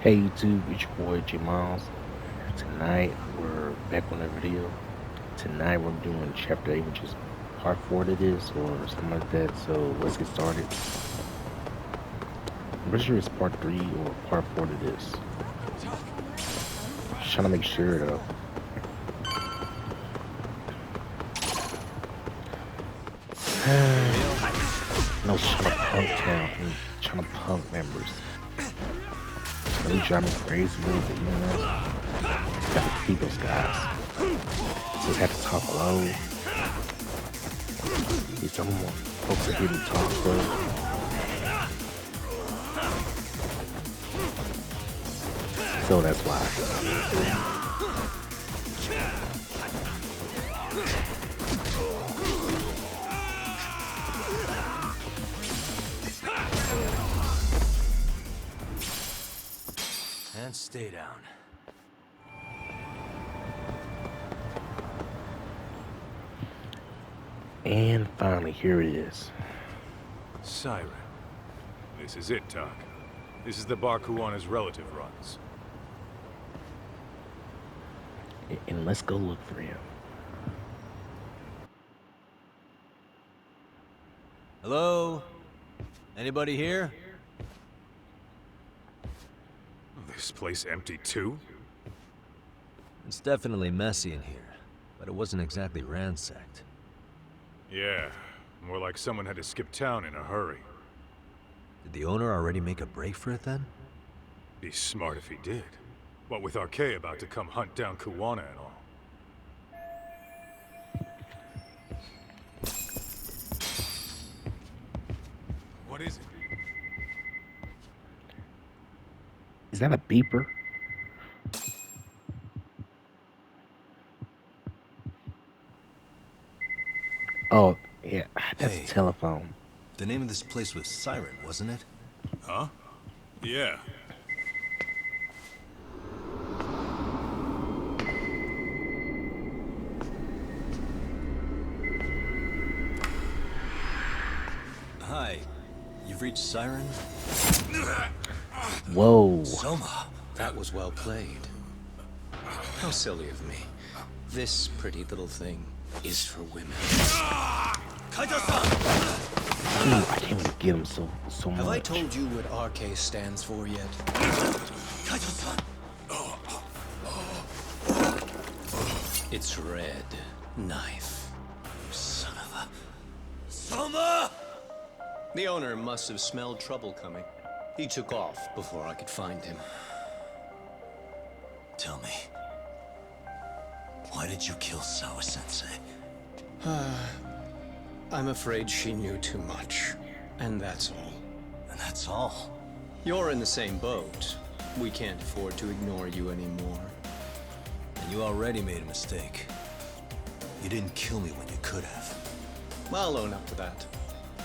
Hey YouTube, it's your boy J Miles. Tonight we're back on a video. Tonight we're doing chapter 8, which is part 4 to this or something like that. So let's get started. I'm pretty sure it's part 3 or part 4 to this. Just trying to make sure though. No, trying to punk town. Trying to punk members. Really drive me crazy a little bit, you know? Got to feed those guys. Just have to talk low. These some more folks that hear me talk slow. So that's why. And stay down. And finally, here it is. Siren. This is it, Doc. This is the bar Kuwana's relative runs. And let's go look for him. Hello? Anybody here? This place empty too? It's definitely messy in here, but it wasn't exactly ransacked. Yeah, more like someone had to skip town in a hurry. Did the owner already make a break for it then? Be smart if he did. What with Archaea about to come hunt down Kuwana and all. What is it? Is that a beeper? Oh, yeah, that's Hey. a telephone. The name of this place was Siren, wasn't it? Huh? Yeah. Hi. You've reached Siren? Whoa. Soma. That was well played. How silly of me. This pretty little thing is for women. Dude, I can't even get him so much. Have I told you what RK stands for yet? It's red knife. Son of a... Soma! The owner must have smelled trouble coming. He took off before I could find him. Tell me. Why did you kill Sawa-sensei? I'm afraid she knew too much. And that's all. And that's all. You're in the same boat. We can't afford to ignore you anymore. And you already made a mistake. You didn't kill me when you could have. I'll own up to that.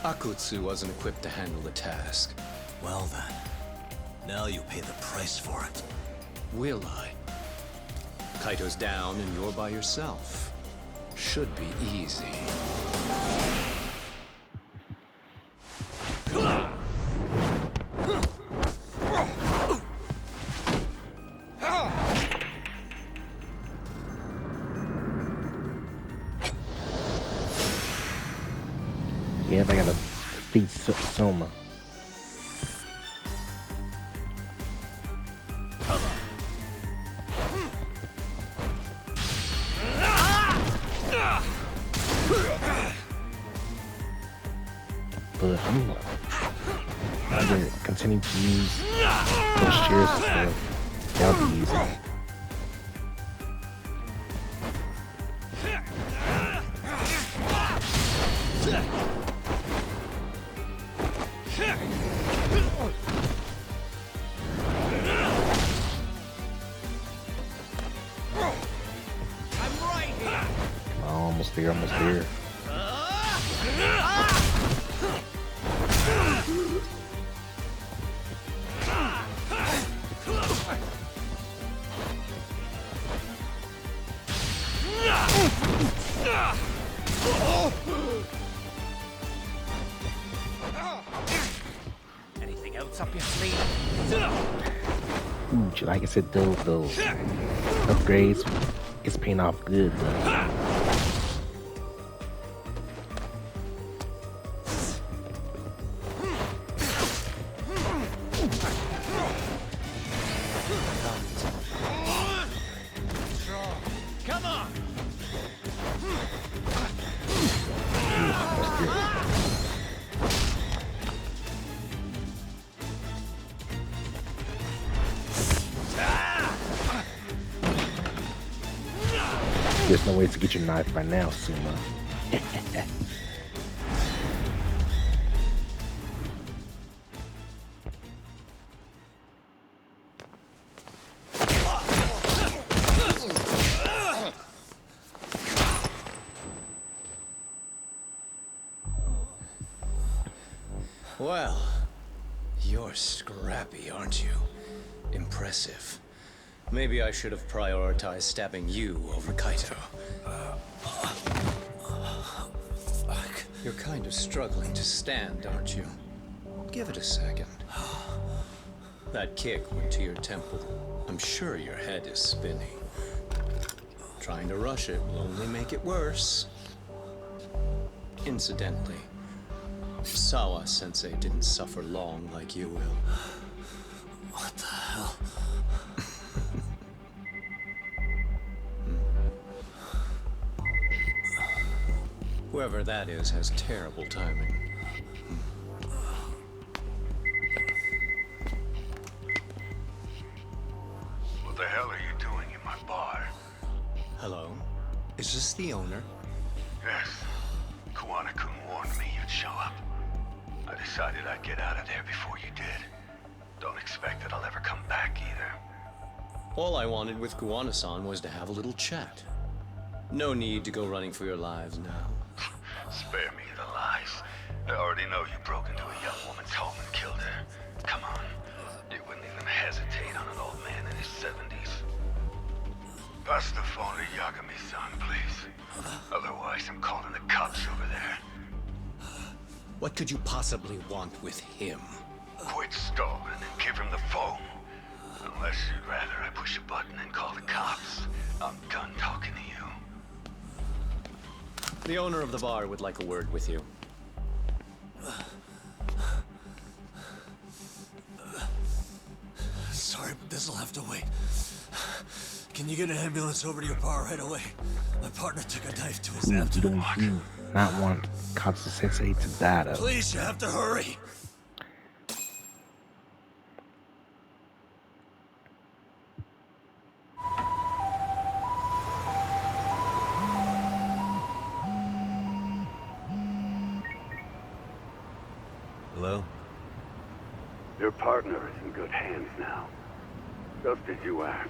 Akutsu wasn't equipped to handle the task. Well then, now you pay the price for it. Will I? Kaito's down and you're by yourself. Should be easy. Yeah, I gotta feed Soma. But I'm gonna continue to use those shares and stuff. That'll be easy. Almost there, almost there. Anything else up your sleeve? Ooh, like I said, those upgrades, it's paying off good though. Come on! That's good. There's no way to get your knife by now, Suma. Well, you're scrappy, aren't you? Impressive. Maybe I should have prioritized stabbing you over Kaito. You're kind of struggling to stand, aren't you? Give it a second. That kick went to your temple. I'm sure your head is spinning. Trying to rush it will only make it worse. Incidentally, Sawa-sensei didn't suffer long like you will. What the hell? Whoever that is has terrible timing. What the hell are you doing in my bar? Hello? Is this the owner? Yes. Kuwana-kun warned me you'd show up. I decided I'd get out of there before you did. Don't expect that I'll ever come back either. All I wanted with Kuwana-san was to have a little chat. No need to go running for your lives now. Spare me the lies. I already know you broke into a young woman's home and killed her. Come on. You wouldn't even hesitate on an old man in his 70s. Pass the phone to Yagami-san, please. Otherwise, I'm calling the cops over there. What could you possibly want with him? Quit stalling and give him the phone. Unless you'd rather I push a button and call the cops. I'm done talking to you. The owner of the bar would like a word with you. Sorry, but this'll have to wait. Can you get an ambulance over to your bar right away? My partner took a knife to his You abdomen. do not want Katsu-sensei to die though. Please, you have to hurry. Hello? Your partner is in good hands now. Just as you act.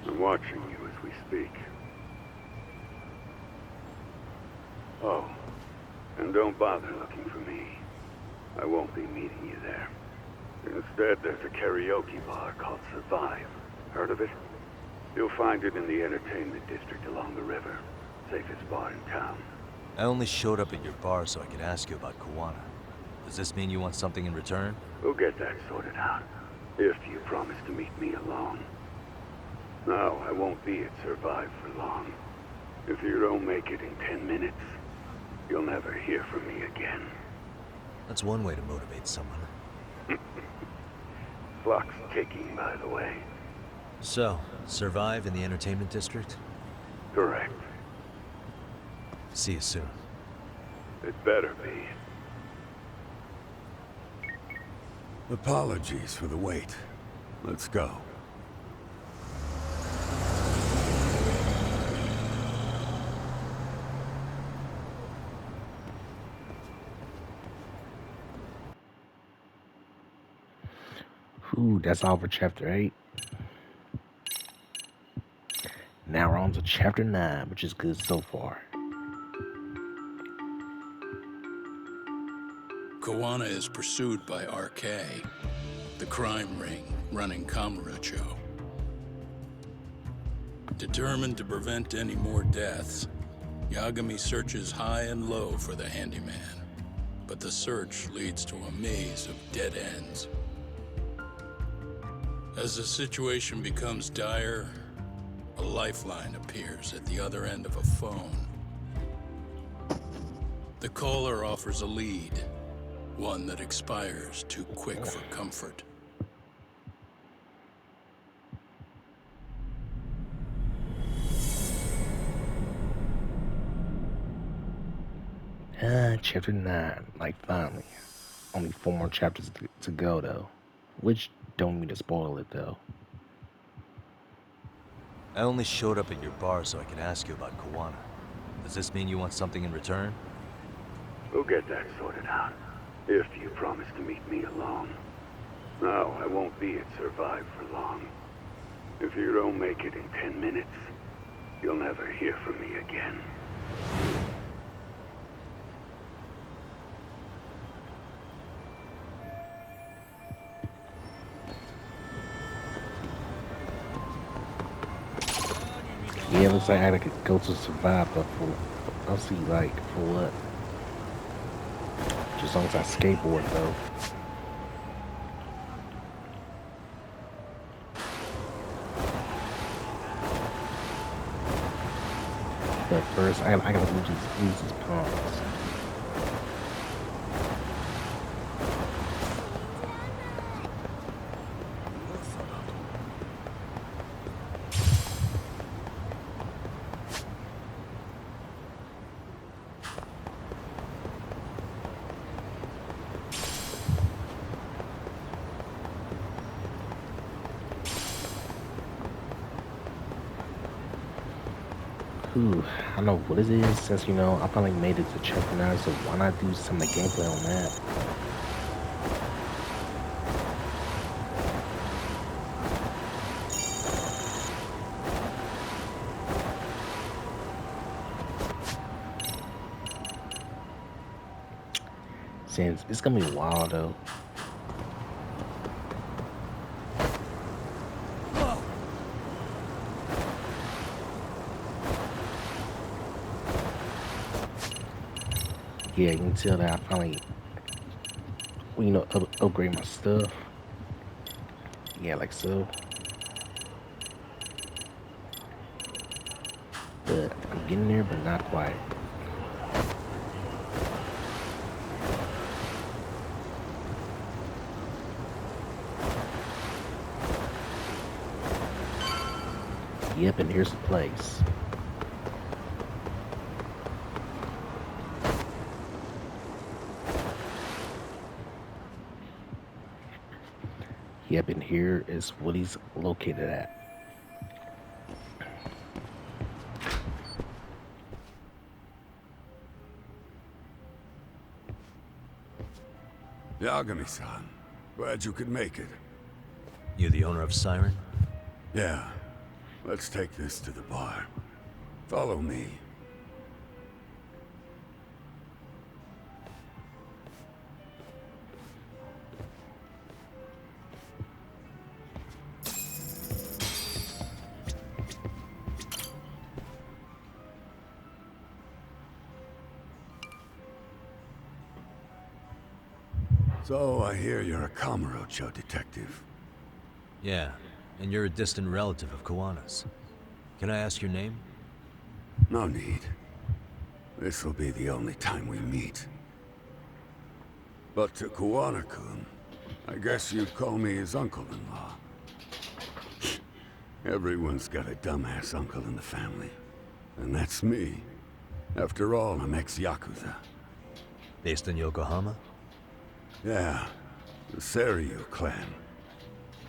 I'm watching you as we speak. Oh, and don't bother looking for me. I won't be meeting you there. Instead, there's a karaoke bar called Survive. Heard of it? You'll find it in the entertainment district along the river. Safest bar in town. I only showed up at your bar so I could ask you about Kuwana. Does this mean you want something in return? We'll get that sorted out. If you promise to meet me alone. No, I won't be at Survive for long. If you don't make it in 10 minutes, you'll never hear from me again. That's one way to motivate someone. Clock's ticking, by the way. So, Survive in the entertainment district? Correct. See you soon. It better be. Apologies for the wait. Let's go. Ooh, that's all for chapter 8. Now we're on to chapter 9, which is good so far. Kuwana is pursued by RK, the crime ring running Kamurocho. Determined to prevent any more deaths, Yagami searches high and low for the handyman, but the search leads to a maze of dead ends. As the situation becomes dire, a lifeline appears at the other end of a phone. The caller offers a lead, one that expires too quick for comfort. Chapter 9. Like, finally. Only 4 more chapters to go, though. Which don't mean to spoil it, though. I only showed up at your bar so I could ask you about Kowana. Does this mean you want something in return? We'll get that sorted out. If you promise to meet me alone. No, I won't be at Survive for long. If you don't make it in 10 minutes, you'll never hear from me again. Yeah, looks like I could go to Survive, but for, I'll see, like, for what? Just as long as I skateboard, though. But first, I gotta lose these pawns. Ooh, I don't know what it is, since, you know, I finally made it to chapter 9, so why not do some of the gameplay on that? Since it's gonna be a while, though. Yeah, you can tell that I finally, you know, upgrade my stuff. Yeah, like so. But I'm getting there, but not quite. Yep, and here's the place. Yep, and here is what he's located at. Yagami-san, glad you could make it. You the owner of Siren? Yeah, let's take this to the bar. Follow me. So, I hear you're a Kamurocho detective. Yeah, and you're a distant relative of Kawana's. Can I ask your name? No need. This'll be the only time we meet. But to Kawana-kun, I guess you'd call me his uncle-in-law. Everyone's got a dumbass uncle in the family. And that's me. After all, I'm ex-Yakuza. Based in Yokohama? Yeah, the Seiryu clan.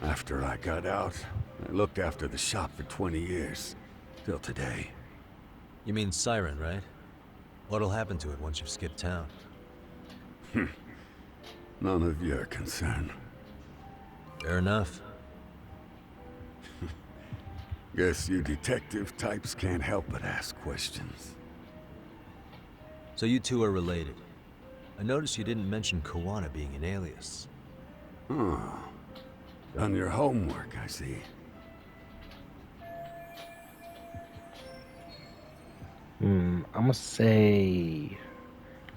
After I got out, I looked after the shop for 20 years. Till today. You mean Siren, right? What'll happen to it once you've skipped town? None of your concern. Fair enough. Guess you detective types can't help but ask questions. So you two are related. I noticed you didn't mention Kawana being an alias. Oh. Done your homework, I see. I'm gonna say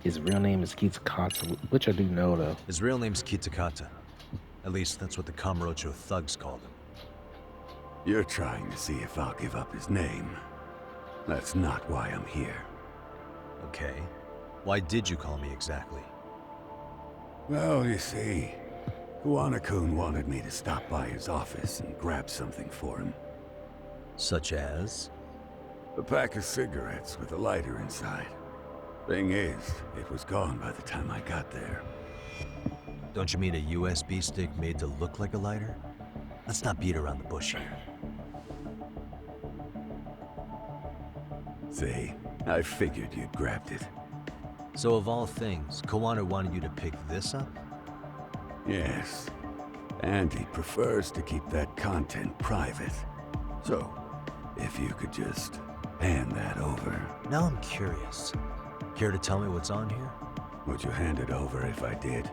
his real name is Kitsukatsu, which I do know, though. His real name's Kitakata. At least that's what the Kamurocho thugs called him. You're trying to see if I'll give up his name. That's not why I'm here. Okay. Why did you call me exactly? Well, you see, Kuwana-kun wanted me to stop by his office and grab something for him. Such as? A pack of cigarettes with a lighter inside. Thing is, it was gone by the time I got there. Don't you mean a USB stick made to look like a lighter? Let's not beat around the bush here. See, I figured you'd grabbed it. So of all things, Kawana wanted you to pick this up? Yes. And he prefers to keep that content private. So, if you could just hand that over. Now I'm curious. Care to tell me what's on here? Would you hand it over if I did?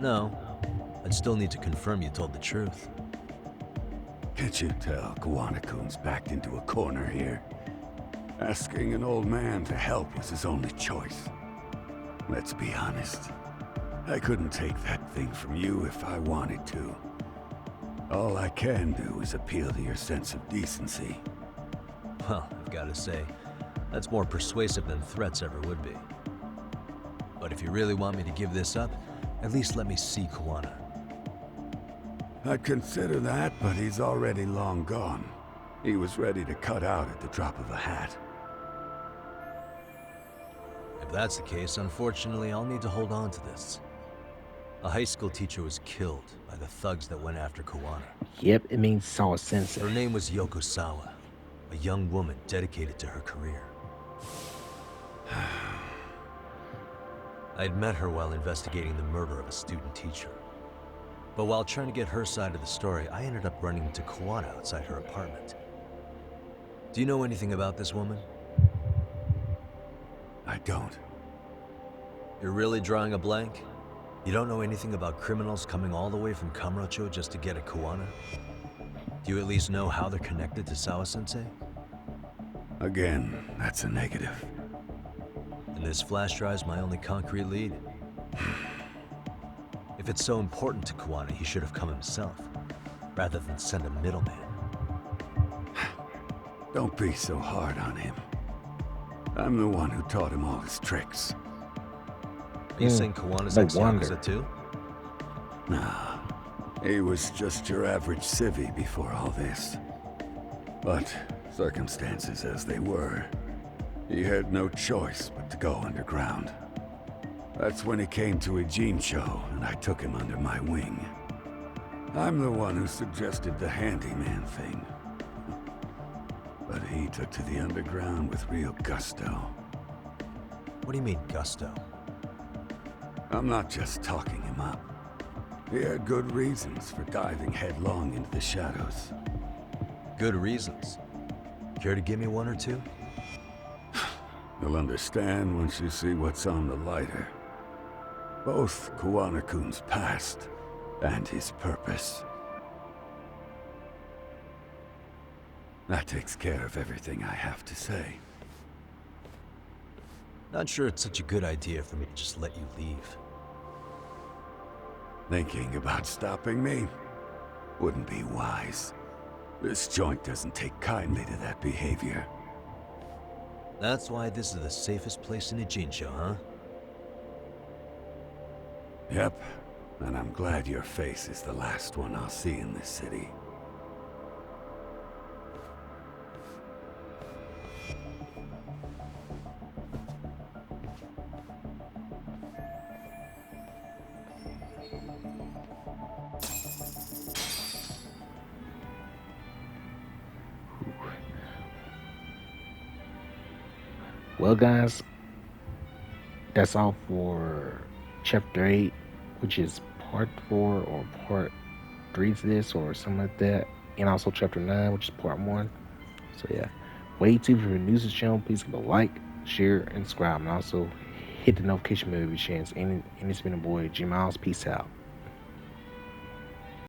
No. I'd still need to confirm you told the truth. Can't you tell Kuwana-kun's backed into a corner here? Asking an old man to help was his only choice. Let's be honest. I couldn't take that thing from you if I wanted to. All I can do is appeal to your sense of decency. Well, I've got to say, that's more persuasive than threats ever would be. But if you really want me to give this up, at least let me see Kawana. I'd consider that, but he's already long gone. He was ready to cut out at the drop of a hat. If that's the case, unfortunately, I'll need to hold on to this. A high school teacher was killed by the thugs that went after Kawana. Yep, it means Sawa Sensei. Her name was Yoko Sawa, a young woman dedicated to her career. I'd met her while investigating the murder of a student teacher. But while trying to get her side of the story, I ended up running into Kawana outside her apartment. Do you know anything about this woman? I don't. You're really drawing a blank? You don't know anything about criminals coming all the way from Kamurocho just to get at Kawana? Do you at least know how they're connected to Sawa-sensei? Again, that's a negative. And this flash drive's my only concrete lead. If it's so important to Kawana, he should have come himself, rather than send a middleman. Don't be so hard on him. I'm the one who taught him all his tricks. Are you saying Kawana's no ex-Yakuza wonder. too? Nah, he was just your average civvy before all this. But circumstances as they were, he had no choice but to go underground. That's when he came to Ijincho, and I took him under my wing. I'm the one who suggested the handyman thing. But he took to the underground with real gusto. What do you mean, gusto? I'm not just talking him up. He had good reasons for diving headlong into the shadows. Good reasons. Care to give me one or two? You'll understand once you see what's on the lighter. Both Kuwana-kun's past and his purpose. That takes care of everything I have to say. Not sure it's such a good idea for me to just let you leave. Thinking about stopping me wouldn't be wise. This joint doesn't take kindly to that behavior. That's why this is the safest place in Ijincho, huh? Yep, and I'm glad your face is the last one I'll see in this city. Well, guys, that's all for Chapter 8, which is Part 4 or Part 3 to this or something like that. And also Chapter 9, which is Part 1. So, yeah. Wait till you're new to the channel. Please give a like, share, and subscribe. And also hit the notification bell if you chance. And it's been a boy, G Miles. Peace out.